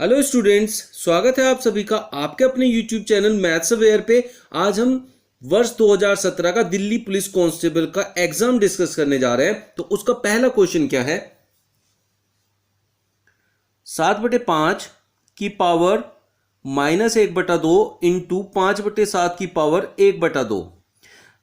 Hello students, स्वागत है आप सभी का आपके अपने यूट्यूब चैनल मैथ्स अवेयर पे। आज हम वर्ष 2017 का दिल्ली पुलिस कांस्टेबल का एग्जाम डिस्कस करने जा रहे हैं। तो उसका पहला क्वेश्चन क्या है, 7/5 की पावर -1/2 इंटू 5/7 की पावर 1/2।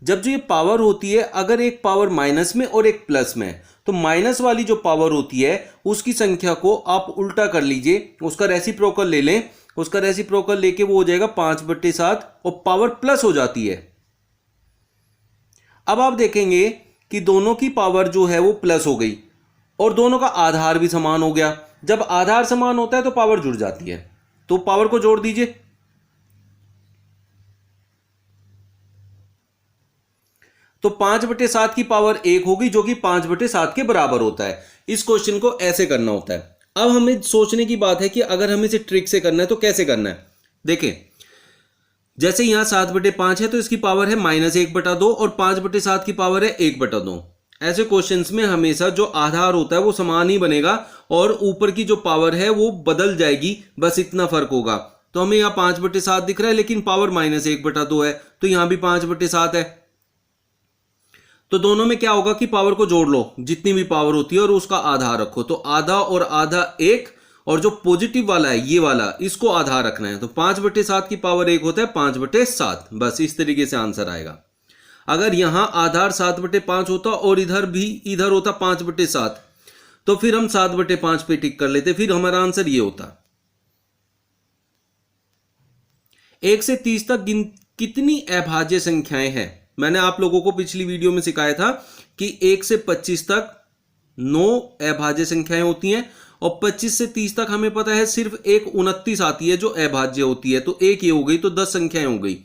जब जो ये पावर होती है, अगर एक पावर माइनस में और एक प्लस में, तो माइनस वाली जो पावर होती है उसकी संख्या को आप उल्टा कर लीजिए, उसका रेसिप्रोकल ले लें। उसका रेसिप्रोकल लेके वो हो जाएगा 5/7 और पावर प्लस हो जाती है। अब आप देखेंगे कि दोनों की पावर जो है वो प्लस हो गई और दोनों का आधार भी समान हो गया। जब आधार समान होता है तो पावर जुड़ जाती है। तो पावर को जोड़ दीजिए। तो 5/7 की पावर 1 होगी, जो कि 5/7 के बराबर होता है। इस क्वेश्चन को ऐसे करना होता है। अब हमें सोचने की बात है कि अगर हमें इसे ट्रिक से करना है तो कैसे करना है। देखें, जैसे यहां 7/5 है तो इसकी पावर है -1/2 और 5/7 की पावर है 1/2। ऐसे क्वेश्चंस में हमेशा जो आधार होता है वो समान ही बनेगा और ऊपर की जो पावर है वो बदल जाएगी, बस इतना फर्क होगा। तो हमें यहाँ 5/7 दिख रहा है, लेकिन पावर -1/2 है, तो यहां भी 5/7 है। तो दोनों में क्या होगा कि पावर को जोड़ लो, जितनी भी पावर होती है, और उसका आधा रखो। तो आधा और आधा 1, और जो पॉजिटिव वाला है ये वाला, इसको आधा रखना है। तो 5/7 की पावर 1 होता है 5/7। बस इस तरीके से आंसर आएगा। अगर यहां आधार 7/5 होता और इधर भी इधर होता 5/7, तो फिर हम 7/5 पे टिक कर लेते, फिर हमारा आंसर ये होता। 1 से 30 तक कितनी अभाज्य संख्याएं हैं। मैंने आप लोगों को पिछली वीडियो में सिखाया था कि 1 से 25 तक 9 अभाज्य संख्याएं होती हैं, और 25 से 30 तक हमें पता है सिर्फ एक 29 आती है जो अभाज्य होती है। तो एक ये हो गई, तो 10 संख्याएं हो गई।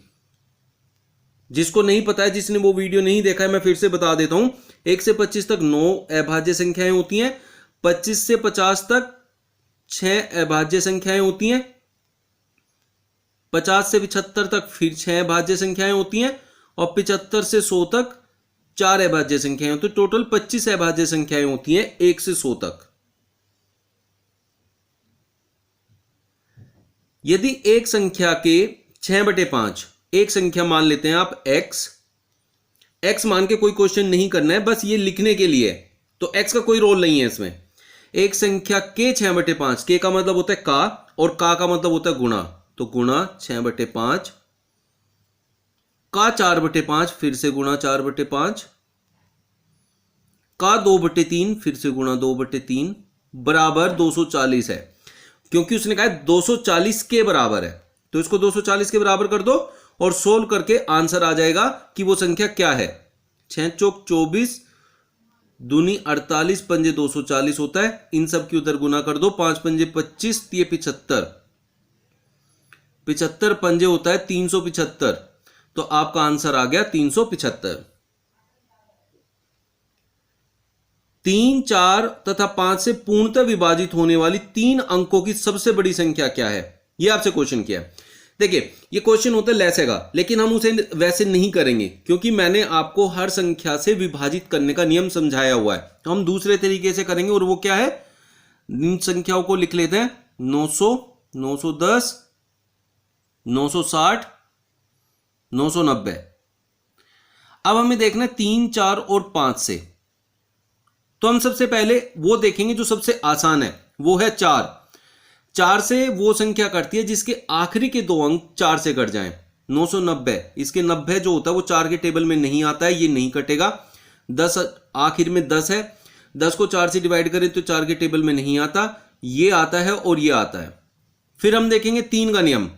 जिसको नहीं पता है, जिसने वो वीडियो नहीं देखा है, मैं फिर से बता देता हूं। 1 से 25 तक 9 अभाज्य संख्याएं होती हैं, 25 से 50 तक 6 अभाज्य संख्याएं होती हैं, 50 से 75 तक फिर 6 अभाज्य संख्याएं होती हैं, और 75 से 100 तक 4 अभाज्य संख्याएं होती हैं। तो टोटल 25 अभाज्य संख्याएं होती हैं 1 से 100 तक। यदि एक संख्या के 6/5, एक संख्या मान लेते हैं आप x मान के कोई क्वेश्चन नहीं करना है, बस ये लिखने के लिए। तो x का कोई रोल नहीं है इसमें। एक संख्या के 6/5, के का मतलब होता है का, और का मतलब होता है गुणा। तो गुणा 6/5 का 4/5, फिर से गुणा 4/5 का 2/3, फिर से गुणा 2/3, बराबर 240 है। क्योंकि उसने कहा 240 के बराबर है, तो इसको 240 के बराबर कर दो और सोल्व करके आंसर आ जाएगा कि वो संख्या क्या है। 6 चौक 24, दूनी 48, पंजे 240 होता है। इन सब की उधर गुना कर दो, 5 पंजे 25, ये 75, 75 पंजे होता है 375। तो आपका आंसर आ गया 375। 3, 4 तथा 5 से पूर्णतः विभाजित होने वाली 3 अंकों की सबसे बड़ी संख्या क्या है, यह आपसे क्वेश्चन किया है। देखिए, ये क्वेश्चन होता है लैसे का, लेकिन हम उसे वैसे नहीं करेंगे, क्योंकि मैंने आपको हर संख्या से विभाजित करने का नियम समझाया हुआ है। तो हम दूसरे तरीके से करेंगे, और वो क्या है, इन संख्याओं को लिख लेते हैं। 900, 910, 960, 990। अब हमें देखना है 3, 4 और 5 से। तो हम सबसे पहले वो देखेंगे जो सबसे आसान है, वो है 4। 4 से वो संख्या कटती है जिसके आखिरी के 2 अंक 4 से कट जाएं। 990, इसके 90 जो होता है वो 4 के टेबल में नहीं आता है, ये नहीं कटेगा। 10 आखिर में 10 है, 10 को 4 से डिवाइड करें तो 4 के टेबल में नहीं आता, ये आता है और ये आता है। फिर हम देखेंगे 3 का नियम।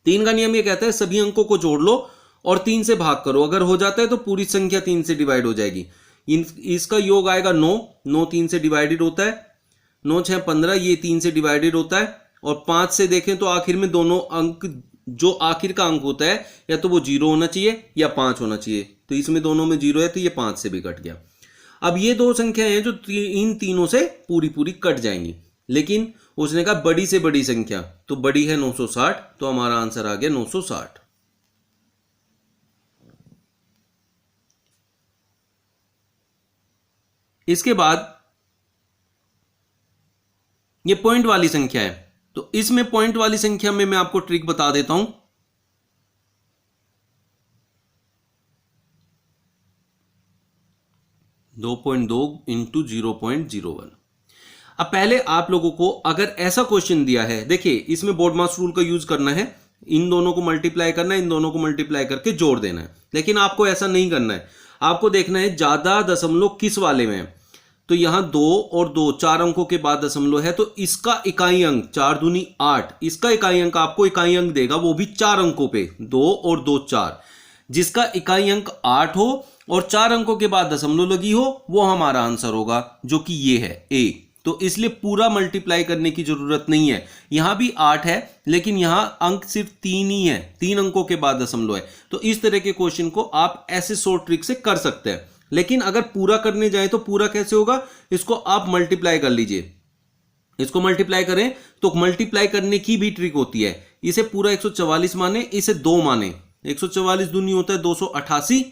3 का नियम ये कहता है सभी अंकों को जोड़ लो और 3 से भाग करो। अगर हो जाता है तो पूरी संख्या 3 से डिवाइड हो जाएगी। इसका योग आएगा 9, 9 3 से डिवाइडेड होता है, 9 6 15, ये 3 से डिवाइडेड होता है। और 5 से देखें तो आखिर में दोनों अंक, जो आखिर का अंक होता है, या तो वो 0 होना चाहिए या 5 होना चाहिए। तो इसमें दोनों में 0 है, तो ये 5 से भी कट गया। अब ये 2 संख्याएं हैं जो इन तीनों से पूरी पूरी कट जाएंगी, लेकिन उसने कहा बड़ी से बड़ी संख्या, तो बड़ी है 960, तो हमारा आंसर आ गया 960। इसके बाद ये पॉइंट वाली संख्या है, तो इसमें पॉइंट वाली संख्या में मैं आपको ट्रिक बता देता हूं। 2.2 इंटू 0.01। अब पहले आप लोगों को अगर ऐसा क्वेश्चन दिया है, देखिए इसमें बोर्ड मास रूल का यूज करना है, इन दोनों को मल्टीप्लाई करना है, इन दोनों को मल्टीप्लाई करके जोड़ देना है। लेकिन आपको ऐसा नहीं करना है, आपको देखना है ज्यादा दशमलव किस वाले में है। तो यहां 2 और 2 4 अंकों के बाद दशमलव है, तो इसका इकाई अंक 4 दूनी 8, इसका इकाई अंक आपको इकाई अंक देगा, वो भी 4 अंकों पे, 2 और 2 4। जिसका इकाई अंक 8 हो और 4 अंकों के बाद दशमलव लगी हो, वो हमारा आंसर होगा, जो कि ये है ए। तो इसलिए पूरा मल्टीप्लाई करने की जरूरत नहीं है। यहां भी 8 है, लेकिन यहां अंक सिर्फ 3 ही है, 3 अंकों के बाद दशमलव है। तो इस तरह के क्वेश्चन को आप ऐसे शॉर्ट ट्रिक से कर सकते हैं। लेकिन अगर पूरा करने जाए तो पूरा कैसे होगा, इसको आप मल्टीप्लाई कर लीजिए। इसको मल्टीप्लाई करें तो मल्टीप्लाई करने की भी ट्रिक होती है। इसे पूरा 144 माने, इसे 2 माने, 144 दूनी होता है 288,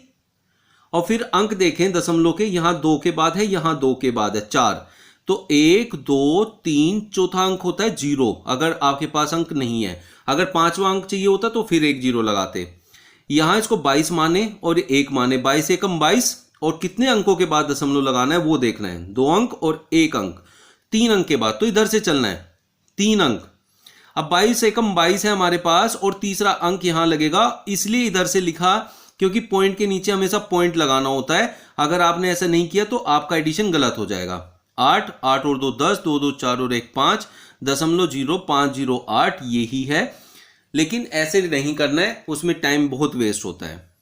और फिर अंक देखें दशमलव के, यहां 2 के बाद है, यहां 2 के बाद है 4, तो 1 2 3, चौथा अंक होता है 0 अगर आपके पास अंक नहीं है। अगर 5वां अंक चाहिए होता तो फिर एक 0 लगाते। यहां इसको 22 माने और 1 माने, 22 एकम 22, और कितने अंकों के बाद दशमलव लगाना है वो देखना है, 2 अंक और 1 अंक, 3 अंक के बाद, तो इधर से चलना है 3 अंक। अब 22 एकम 22 है हमारे पास, और तीसरा अंक यहां लगेगा, इसलिए इधर से लिखा, क्योंकि पॉइंट के नीचे हमेशा पॉइंट लगाना होता है। अगर आपने ऐसा नहीं किया तो आपका एडिशन गलत हो जाएगा। 8 8 और 2 10, 2 2 4 और 1 5, 0.0508 यही है। लेकिन ऐसे नहीं करना है, उसमें टाइम बहुत वेस्ट होता है।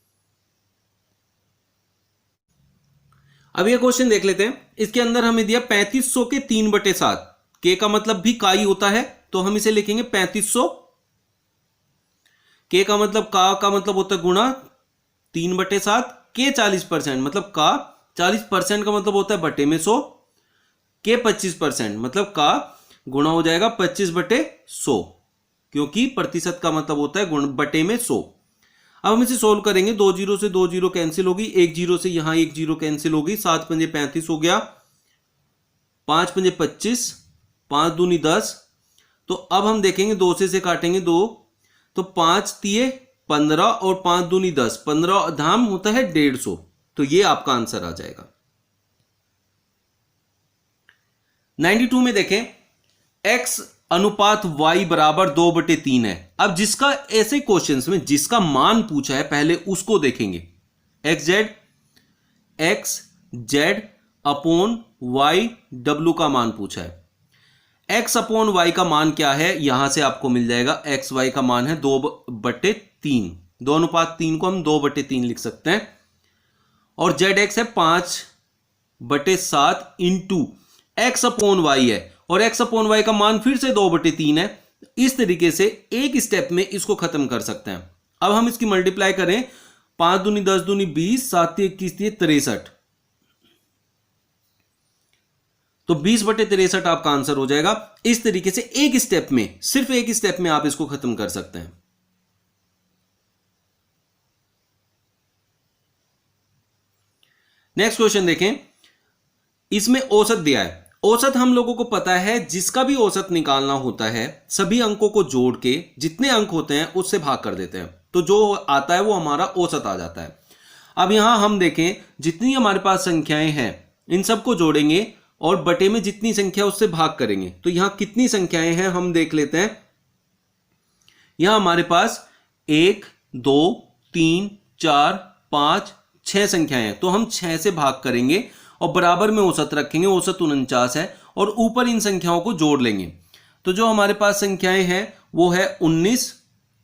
अब ये क्वेश्चन देख लेते हैं। इसके अंदर हमें दिया 3500 के 3/7, के का मतलब भी का ही होता है, तो हम इसे लिखेंगे 3500। के का मतलब का मतलब होता है गुणा 3/7, के 40% मतलब का 40% का मतलब होता है बटे में 100, के 25% मतलब का गुणा हो जाएगा 25/100, क्योंकि प्रतिशत का मतलब होता है गुण बटे में 100। अब हम इसे सोल्व करेंगे, 2 0 से 2 0 कैंसिल होगी, 1 0 से यहां 1 0 कैंसिल होगी, 7 पंजे 35 हो गया, 5 पंजे 25, 5 दूनी 10। तो अब हम देखेंगे 2 से काटेंगे 2, तो 5 तिये 15 और 5 दूनी 10, 15 धाम होता है 150, तो ये आपका आंसर आ जाएगा। 92 में देखें, x अनुपात y बराबर 2/3 है। अब जिसका ऐसे क्वेश्चंस में जिसका मान पूछा है पहले उसको देखेंगे। x z upon y w का मान पूछा है। x अपॉन y का मान क्या है, यहां से आपको मिल जाएगा। x y का मान है 2/3, 2:3 को हम 2/3 लिख सकते हैं। और zx है 5/7 इंटू x अपॉन y है, और x अपॉन y का मान फिर से 2/3 है। इस तरीके से एक स्टेप में इसको खत्म कर सकते हैं। अब हम इसकी मल्टीप्लाई करें, 5 दूनी 10 दूनी 20, 7 21 63, तो 20/63 आपका आंसर हो जाएगा। इस तरीके से एक स्टेप में, सिर्फ एक स्टेप में आप इसको खत्म कर सकते हैं। नेक्स्ट क्वेश्चन देखें, इसमें औसत दिया है। औसत हम लोगों को पता है, जिसका भी औसत निकालना होता है सभी अंकों को जोड़ के जितने अंक होते हैं उससे भाग कर देते हैं, तो जो आता है वो हमारा औसत आ जाता है। अब यहां हम देखें, जितनी हमारे पास संख्याएं हैं इन सबको जोड़ेंगे और बटे में जितनी संख्या उससे भाग करेंगे। तो यहां कितनी संख्याएं हैं हम देख लेते हैं। यहां हमारे पास 1 2 3 4 5 6 संख्याएं हैं, तो हम 6 से भाग करेंगे और बराबर में औसत रखेंगे। औसत 49 है, और ऊपर इन संख्याओं को जोड़ लेंगे। तो जो हमारे पास संख्याएं हैं वो है 19,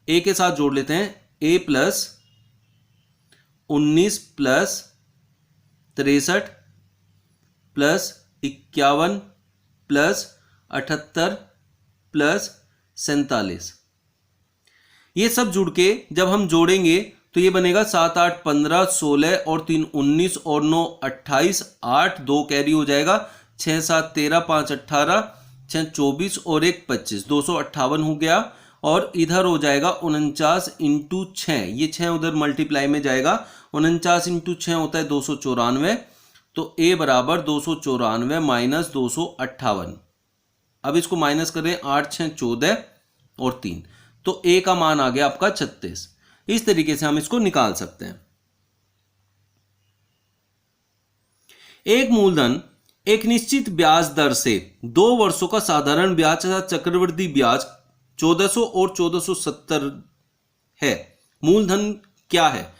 ए के साथ जोड़ लेते हैं, a plus 19 plus 63 plus 51 plus 78 plus 47, ये सब जुड़ के जब हम जोड़ेंगे तो ये बनेगा 7 8 15 16 और 3 19 और 9 28, 8 2 कैरी हो जाएगा, 6 7 13 5 18, 6 24 और 1 25, 258 हो गया। और इधर हो जाएगा 49 इंटू 6, ये 6 उधर मल्टीप्लाई में जाएगा, 49 इंटू 6 होता है 294, तो a बराबर 294 माइनस 258। अब इसको माइनस करें, 8 6 14 और 3, तो ए का मान आ गया आपका 36। इस तरीके से हम इसको निकाल सकते हैं। एक मूलधन एक निश्चित ब्याज दर से 2 वर्षों का साधारण ब्याज तथा चक्रवृद्धि ब्याज 1400 और 1470 है। मूलधन क्या है?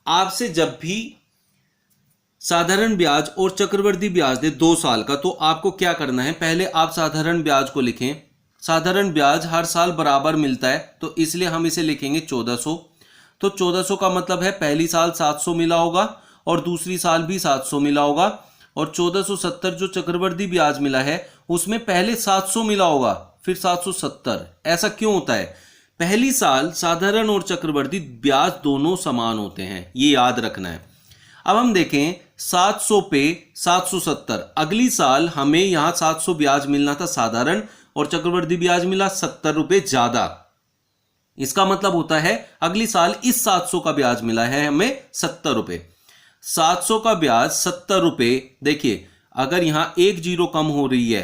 आपसे जब भी साधारण ब्याज और चक्रवृद्धि ब्याज दे 2 साल का, तो आपको क्या करना है, पहले आप साधारण ब्याज को लिखें। साधारण ब्याज हर साल बराबर मिलता है, तो इसलिए हम इसे लिखेंगे 1400। तो 1400 का मतलब है पहली साल 700 मिला होगा और दूसरी साल भी 700 मिला होगा, और 1470 जो चक्रवृद्धि ब्याज मिला है उसमें पहले 700 मिला होगा फिर 770। ऐसा क्यों होता है? पहली साल साधारण और चक्रवृद्धि ब्याज दोनों समान होते हैं, ये याद रखना है। अब हम देखें 700 पे 770, अगली साल हमें यहां 700 ब्याज मिलना था साधारण, और चक्रवृद्धि ब्याज मिला 70 रुपए ज्यादा। इसका मतलब होता है अगली साल इस 700 का ब्याज मिला है हमें 70 रुपए। 700 का ब्याज 70 रुपए। देखिए अगर यहां एक जीरो कम हो रही है,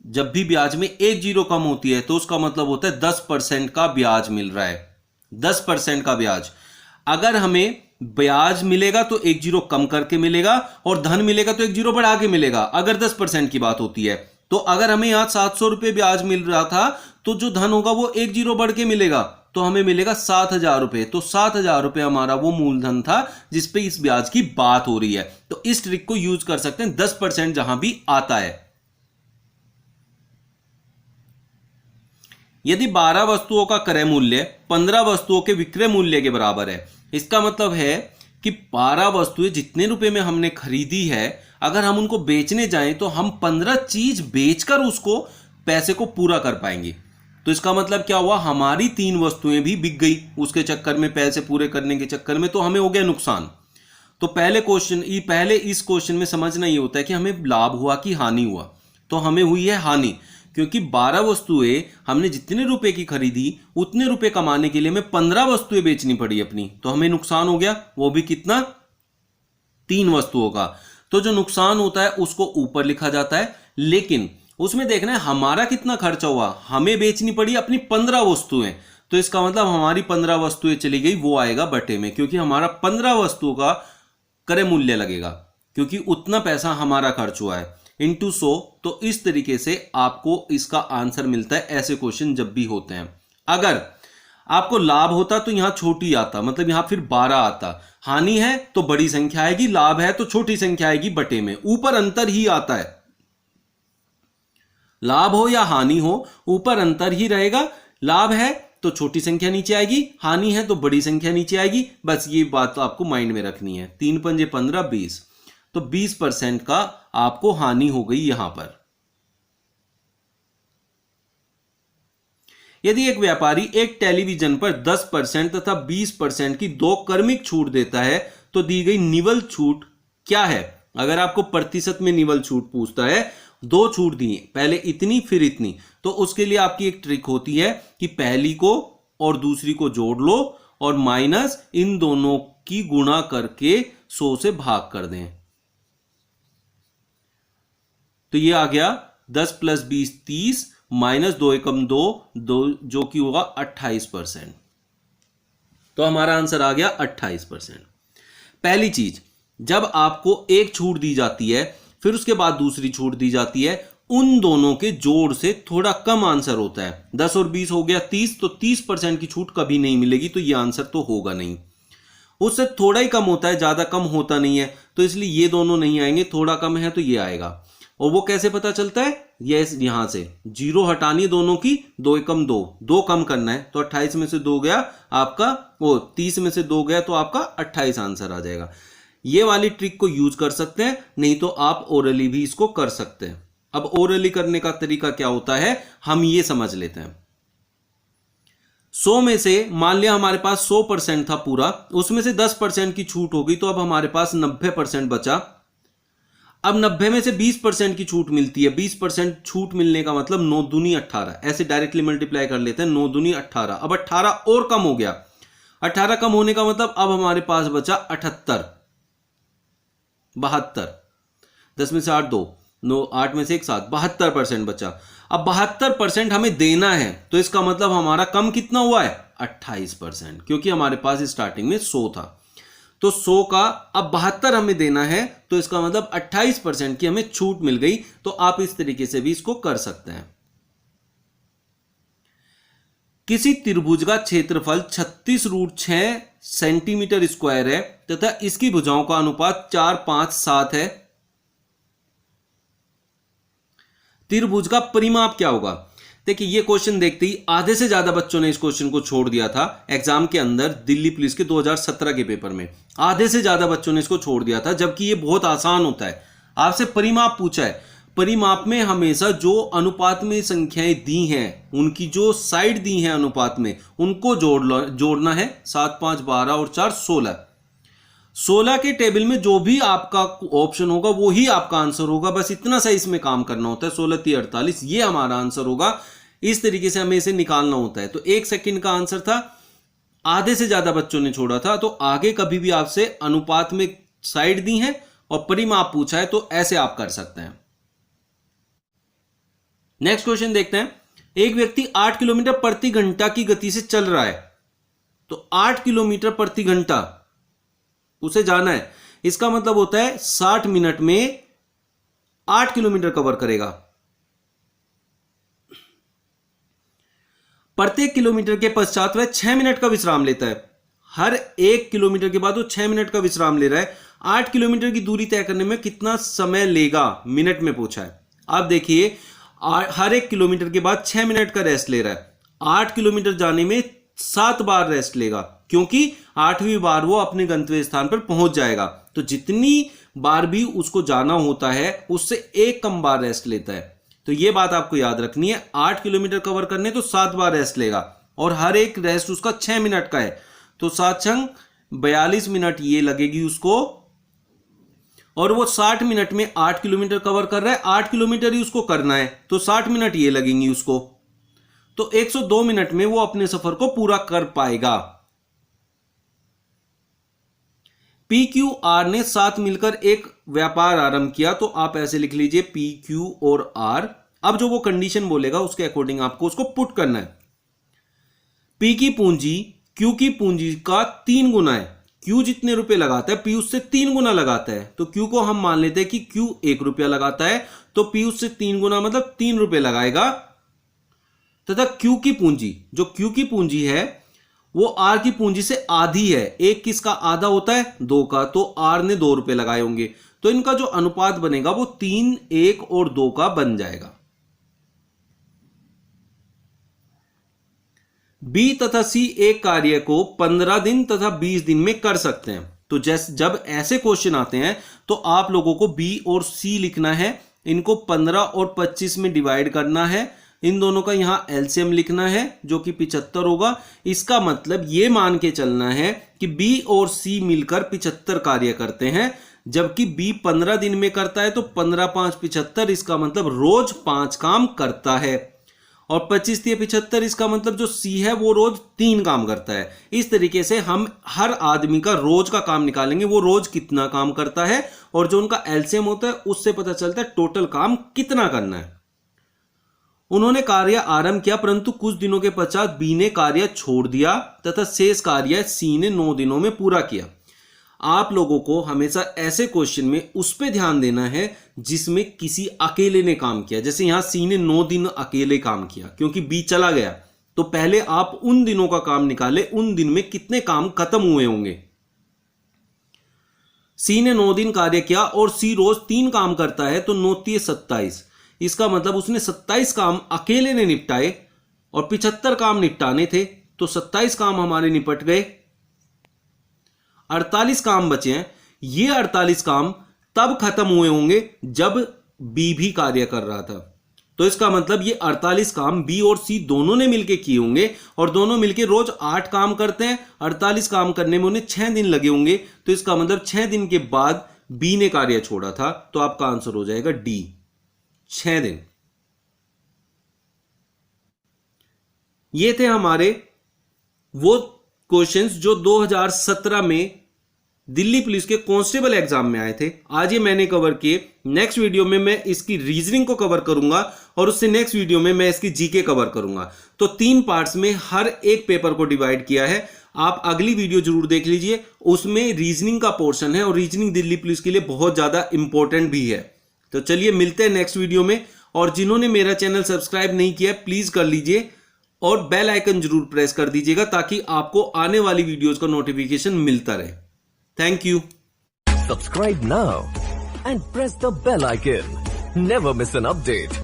जब भी ब्याज में एक जीरो कम होती है तो उसका मतलब होता है 10% का ब्याज मिल रहा है। 10% का ब्याज, अगर हमें ब्याज मिलेगा तो एक जीरो कम करके मिलेगा, और धन मिलेगा तो एक जीरो बढ़ा के मिलेगा, अगर 10% की बात होती है। तो अगर हमें यहां 700 रुपए ब्याज मिल रहा था, तो जो धन होगा वो एक जीरो बढ़ के मिलेगा, तो हमें मिलेगा 7000 रुपए। तो 7000 रुपए हमारा वो मूलधन था जिसपे इस ब्याज की बात हो रही है। तो इस ट्रिक को यूज कर सकते हैं 10% जहां भी आता है। यदि 12 वस्तुओं का क्रय मूल्य 15 वस्तुओं के विक्रय मूल्य के बराबर है, इसका मतलब है कि 12 वस्तुएं जितने रुपए में हमने खरीदी है, अगर हम उनको बेचने जाएं तो हम 15 चीज बेचकर उसको पैसे को पूरा कर पाएंगे। तो इसका मतलब क्या हुआ, हमारी 3 वस्तुएं भी बिक गई उसके चक्कर में, पैसे पूरे करने के चक्कर में, तो हमें हो गया नुकसान। तो पहले इस क्वेश्चन में समझना ये होता है कि हमें लाभ हुआ कि हानि हुआ। तो हमें हुई है हानि, क्योंकि 12 वस्तुएं हमने जितने रुपए की खरीदी उतने रुपए कमाने के लिए हमें 15 वस्तुएं बेचनी पड़ी अपनी, तो हमें नुकसान हो गया। वो भी कितना? 3 वस्तुओं का। तो जो नुकसान होता है उसको ऊपर लिखा जाता है, लेकिन उसमें देखना है हमारा कितना खर्चा हुआ। हमें बेचनी पड़ी अपनी 15 वस्तुएं, तो इसका मतलब हमारी 15 वस्तुएं चली गई, वो आएगा बटे में, क्योंकि हमारा 15 वस्तुओं का क्रय मूल्य लगेगा, क्योंकि उतना पैसा हमारा खर्च हुआ है, इंटू 100। तो इस तरीके से आपको इसका आंसर मिलता है ऐसे क्वेश्चन जब भी होते हैं। अगर आपको लाभ होता तो यहां छोटी आता, मतलब यहां फिर 12 आता। हानि है तो बड़ी संख्या आएगी, लाभ है तो छोटी संख्या आएगी बटे में, ऊपर अंतर ही आता है। लाभ हो या हानि हो, ऊपर अंतर ही रहेगा। लाभ है तो छोटी संख्या नीचे आएगी, हानि है तो बड़ी संख्या नीचे आएगी। बस ये बात तो आपको माइंड में रखनी है। 3 पंजे 15 20, तो 20% का आपको हानि हो गई यहां पर। यदि एक व्यापारी एक टेलीविजन पर 10% तथा 20% की 2 क्रमिक छूट देता है, तो दी गई निवल छूट क्या है? अगर आपको प्रतिशत में निवल छूट पूछता है, 2 छूट दी, पहले इतनी फिर इतनी, तो उसके लिए आपकी एक ट्रिक होती है कि पहली को और दूसरी को जोड़ लो और माइनस इन दोनों की गुणा करके 100 से भाग कर दें। तो ये आ गया 10 + 20 30, माइनस 2 एकम 2, जो कि होगा 28%। तो हमारा आंसर आ गया 28%। पहली चीज, जब आपको एक छूट दी जाती है फिर उसके बाद दूसरी छूट दी जाती है, उन दोनों के जोड़ से थोड़ा कम आंसर होता है। 10 और 20 हो गया 30, तो 30% की छूट कभी नहीं मिलेगी, तो ये आंसर तो होगा नहीं। उससे थोड़ा ही कम होता है, ज्यादा कम होता नहीं है, तो इसलिए ये दोनों नहीं आएंगे। थोड़ा कम है तो ये आएगा। और वो कैसे पता चलता है? ये यहां से जीरो हटानी दोनों की, 2 एकम 2, 2 कम करना है, तो 28 में से 2 गया आपका, वो 30 में से 2 गया तो आपका 28 आंसर आ जाएगा। ये वाली ट्रिक को यूज कर सकते हैं, नहीं तो आप ओरली भी इसको कर सकते हैं। अब ओरली करने का तरीका क्या होता है, हम ये समझ लेते हैं। 100 में से मान लिया हमारे पास 100% था पूरा, उसमें से 10% की छूट हो गई, तो अब हमारे पास 90% बचा। अब 90 में से 20% की छूट मिलती है। 20% छूट मिलने का मतलब 9 दूनी 18, ऐसे डायरेक्टली मल्टीप्लाई कर लेते हैं। 9 दूनी 18, अब 18 और कम हो गया। 18 कम होने का मतलब अब हमारे पास बचा 78, 72, 10 में से 8 2, नो 8 में से 1 7, 72% बचा। अब 72% हमें देना है, तो इसका मतलब हमारा कम कितना हुआ है 28%, क्योंकि हमारे पास स्टार्टिंग में 100 था। तो 100 का अब 72 हमें देना है, तो इसका मतलब 28% की हमें छूट मिल गई। तो आप इस तरीके से भी इसको कर सकते हैं। किसी त्रिभुज का क्षेत्रफल 36√6 सेंटीमीटर स्क्वायर है तथा इसकी भुजाओं का अनुपात 4 5 7 है। त्रिभुज का परिमाप क्या होगा? देखिए, ये क्वेश्चन देखते ही आधे से ज्यादा बच्चों ने इस क्वेश्चन को छोड़ दिया था एग्जाम के अंदर। दिल्ली पुलिस के 2017 के पेपर में आधे से ज्यादा बच्चों ने इसको छोड़ दिया था, जबकि ये बहुत आसान होता है। आपसे परिमाप पूछा है, परिमाप में हमेशा जो अनुपात में संख्याएं दी हैं, उनकी जो साइड दी हैं अनुपात में, उनको जोड़ना है। 7 5 12 और 4 16। 16 के टेबल में जो भी आपका ऑप्शन होगा वो ही आपका आंसर होगा। बस इतना सा इसमें काम करना होता है। 16 3 48, ये हमारा आंसर होगा। इस तरीके से हमें इसे निकालना होता है। तो 1 सेकंड का आंसर था, आधे से ज्यादा बच्चों ने छोड़ा था। तो आगे कभी भी आपसे अनुपात में साइड दी है और परिमाप पूछा है तो ऐसे आप कर सकते हैं। नेक्स्ट क्वेश्चन देखते हैं। एक व्यक्ति 8 किलोमीटर प्रति घंटा की गति से चल रहा है, तो 8 किलोमीटर प्रति घंटा उसे जाना है। इसका मतलब होता है 60 मिनट में 8 किलोमीटर कवर करेगा। प्रत्येक किलोमीटर के पश्चात वह 6 मिनट का विश्राम लेता है। हर 1 किलोमीटर के बाद वो 6 मिनट का विश्राम ले रहा है। 8 किलोमीटर की दूरी तय करने में कितना समय लेगा, मिनट में पूछा है। आप देखिए, हर 1 किलोमीटर के बाद 6 मिनट का रेस्ट ले रहा है। 8 किलोमीटर जाने में 7 बार रेस्ट लेगा, क्योंकि 8वीं बार वो अपने गंतव्य स्थान पर पहुंच जाएगा। तो जितनी बार भी उसको जाना होता है उससे 1 कम बार रेस्ट लेता है। तो ये बात आपको याद रखनी है। 8 किलोमीटर कवर करने तो 7 बार रेस्ट लेगा, और हर एक रेस्ट उसका 6 मिनट का है। तो 7 छंग 42 मिनट ये लगेगी उसको, और वो 60 मिनट में 8 किलोमीटर कवर कर रहा है। 8 किलोमीटर ही उसको करना है, तो 60 मिनट ये लगेंगी उसको। तो 102 मिनट में वो अपने सफर को पूरा कर पाएगा। पी क्यू आर ने साथ मिलकर एक व्यापार आरंभ किया, तो आप ऐसे लिख लीजिए पी क्यू और आर। अब जो वो कंडीशन बोलेगा उसके अकॉर्डिंग आपको उसको पुट करना है। पी की पूंजी क्यू की पूंजी का 3 गुना है। क्यू जितने रुपए लगाता है पी उससे 3 गुना लगाता है। तो क्यू को हम मान लेते हैं कि क्यू 1 रुपया लगाता है, तो पी उससे 3 गुना मतलब 3 रुपए लगाएगा। तथा क्यू की पूंजी, जो क्यू की पूंजी है वो आर की पूंजी से आधी है। एक किसका आधा होता है? 2 का। तो आर ने 2 रुपए लगाए होंगे, तो इनका जो अनुपात बनेगा वो 3 1 और 2 का बन जाएगा। बी तथा सी एक कार्य को 15 दिन तथा 20 दिन में कर सकते हैं। तो जब ऐसे क्वेश्चन आते हैं तो आप लोगों को बी और सी लिखना है। इनको 15 और 25 में डिवाइड करना है। इन दोनों का यहां एलसीएम लिखना है, जो कि 75 होगा। इसका मतलब ये मान के चलना है कि बी और सी मिलकर 75 कार्य करते हैं, जबकि बी 15 दिन में करता है। तो 15 5 75, इसका मतलब रोज 5 काम करता है। और 25 3 75, इसका मतलब जो सी है वो रोज 3 काम करता है। इस तरीके से हम हर आदमी का रोज का काम निकालेंगे, वो रोज कितना काम करता है, और जो उनका एलसीएम होता है उससे पता चलता है टोटल काम कितना करना है। उन्होंने कार्य आरंभ किया, परंतु कुछ दिनों के पश्चात बी ने कार्य छोड़ दिया तथा शेष कार्य सी ने 9 दिनों में पूरा किया। आप लोगों को हमेशा ऐसे क्वेश्चन में उस पर ध्यान देना है जिसमें किसी अकेले ने काम किया। जैसे यहां सी ने 9 दिन अकेले काम किया, क्योंकि बी चला गया। तो पहले आप उन दिनों का काम निकाले, उन दिन में कितने काम खत्म हुए होंगे। सी ने 9 दिन कार्य किया और सी रोज 3 काम करता है, तो 9 3 27। इसका मतलब उसने 27 काम अकेले ने निपटाए और 75 काम निपटाने थे। तो 27 काम हमारे निपट गए, 48 काम बचे हैं। ये 48 काम तब खत्म हुए होंगे जब बी भी कार्य कर रहा था। तो इसका मतलब ये 48 काम बी और सी दोनों ने मिलकर किए होंगे, और दोनों मिलकर रोज 8 काम करते हैं। 48 काम करने में उन्हें 6 दिन लगे होंगे। तो इसका मतलब 6 दिन के बाद बी ने कार्य छोड़ा था। तो आपका आंसर हो जाएगा डी, 6 दिन। ये थे हमारे वो क्वेश्चंस जो 2017 में दिल्ली पुलिस के कांस्टेबल एग्जाम में आए थे, आज ये मैंने कवर किए। नेक्स्ट वीडियो में मैं इसकी रीजनिंग को कवर करूंगा और उससे नेक्स्ट वीडियो में मैं इसकी जीके कवर करूंगा। तो 3 पार्ट्स में हर एक पेपर को डिवाइड किया है। आप अगली वीडियो जरूर देख लीजिए, उसमें रीजनिंग का पोर्शन है और रीजनिंग दिल्ली पुलिस के लिए बहुत ज्यादा इंपॉर्टेंट भी है। तो चलिए मिलते हैं नेक्स्ट वीडियो में, और जिन्होंने मेरा चैनल सब्सक्राइब नहीं किया प्लीज कर लीजिए और बेल आइकन जरूर प्रेस कर दीजिएगा ताकि आपको आने वाली वीडियोस का नोटिफिकेशन मिलता रहे। Thank you. Subscribe now and press the bell icon. Never miss an update.